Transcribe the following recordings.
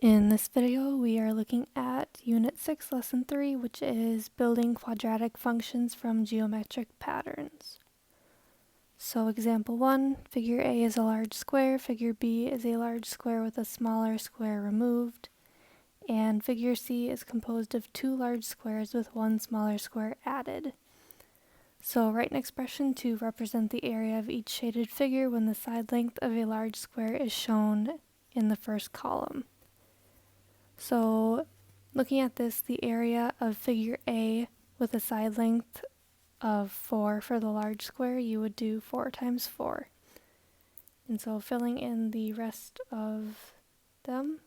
In this video, we are looking at Unit 6, Lesson 3, which is building quadratic functions from geometric patterns. So example 1, figure A is a large square, figure B is a large square with a smaller square removed, and figure C is composed of two large squares with one smaller square added. So write an expression to represent the area of each shaded figure when the side length of a large square is shown in the first column. So looking at this, the area of figure A with a side length of 4 for the large square, you would do 4 times 4. And so filling in the rest of them,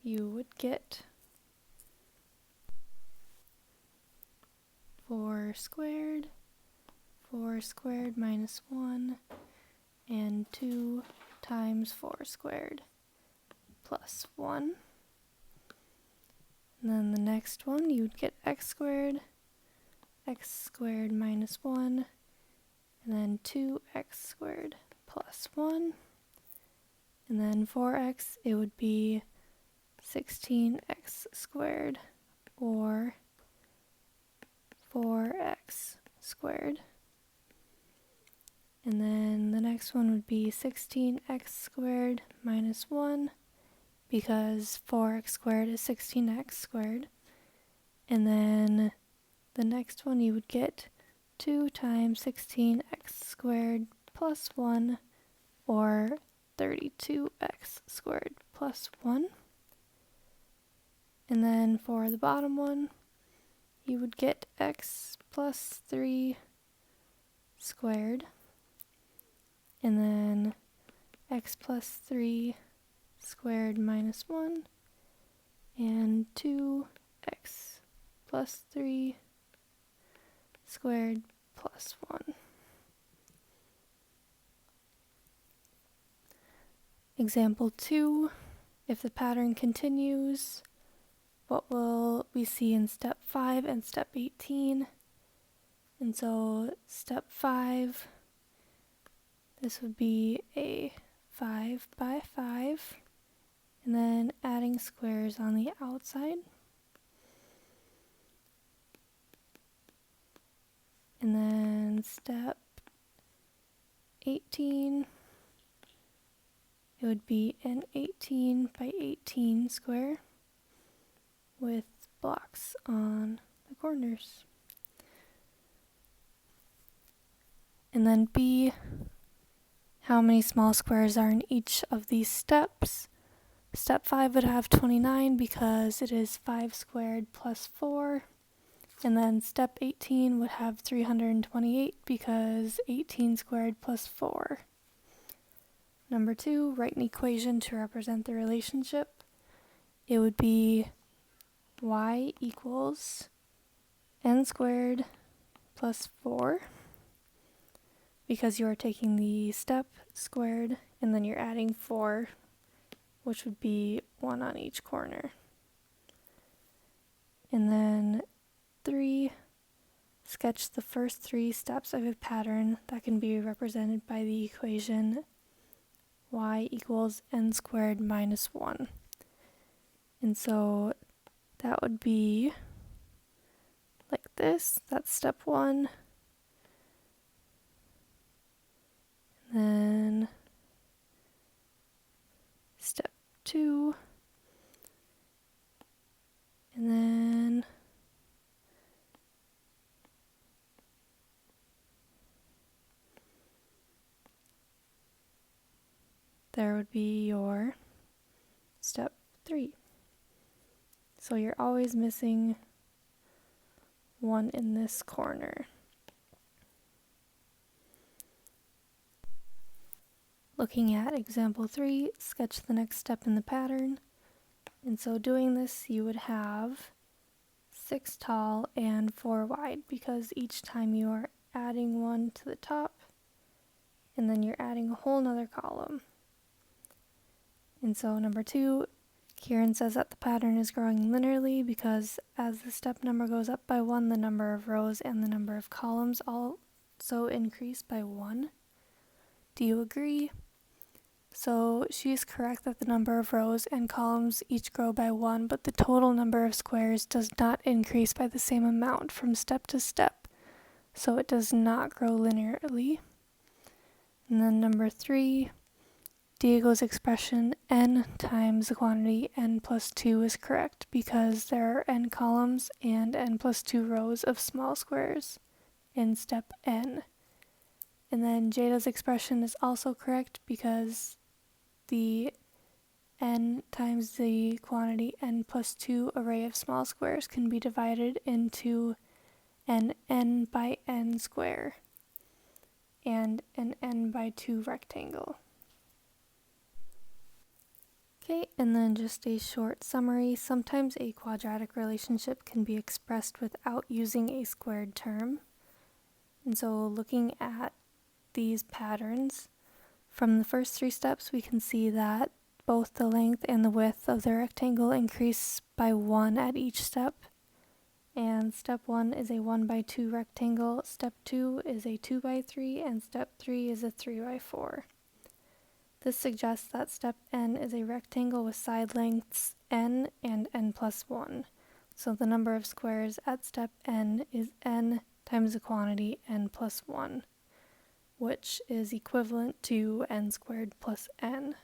you would get 4 squared minus 1, and 2 times 4 squared plus 1. And then the next one, you would get x squared minus 1, and then 2x squared plus 1. And then for x, it would be 16x squared, or 4x squared. And then the next one would be 16x squared minus 1, because 4x squared is 16x squared. And then the next one, you would get 2 times 16x squared plus 1, or 32x squared plus 1. And then for the bottom one, you would get x plus 3 squared, and then x plus 3 squared minus 1, and 2x plus 3 squared plus 1. Example 2, if the pattern continues, what will we see in step 5 and step 18? And so step 5, this would be a 5 by 5, and then adding squares on the outside. And then step 18, it would be an 18 by 18 square with blocks on the corners. And then B, how many small squares are in each of these steps? Step 5 would have 29 because it is 5 squared plus 4. And then step 18 would have 328 because 18 squared plus 4. Number 2, write an equation to represent the relationship. It would be y equals n squared plus 4, because you are taking the step squared and then you're adding 4, which would be 1 on each corner. And then 3, sketch the first 3 steps of a pattern that can be represented by the equation y equals n squared minus 1. And so that would be like this. That's step 1. Then step 2. And then there would be your step 3. So you're always missing 1 in this corner. Looking at example 3, sketch the next step in the pattern. And so doing this, you would have 6 tall and 4 wide, because each time you are adding 1 to the top, and then you're adding a whole nother column. And so number 2, Kieran says that the pattern is growing linearly because as the step number goes up by 1, the number of rows and the number of columns also increase by 1. Do you agree? So she's correct that the number of rows and columns each grow by 1, but the total number of squares does not increase by the same amount from step to step, so it does not grow linearly. And then number 3, Diego's expression n times the quantity n plus 2 is correct because there are n columns and n plus 2 rows of small squares in step n. And then Jada's expression is also correct because the n times the quantity n plus 2 array of small squares can be divided into an n by n square and an n by 2 rectangle. Okay, and then just a short summary. Sometimes a quadratic relationship can be expressed without using a squared term. And so looking at these patterns, from the first 3 steps we can see that both the length and the width of the rectangle increase by 1 at each step. And step 1 is a 1 by 2 rectangle, step 2 is a 2 by 3, and step 3 is a 3 by 4. This suggests that step n is a rectangle with side lengths n and n plus 1. So the number of squares at step n is n times the quantity n plus 1, which is equivalent to n squared plus n.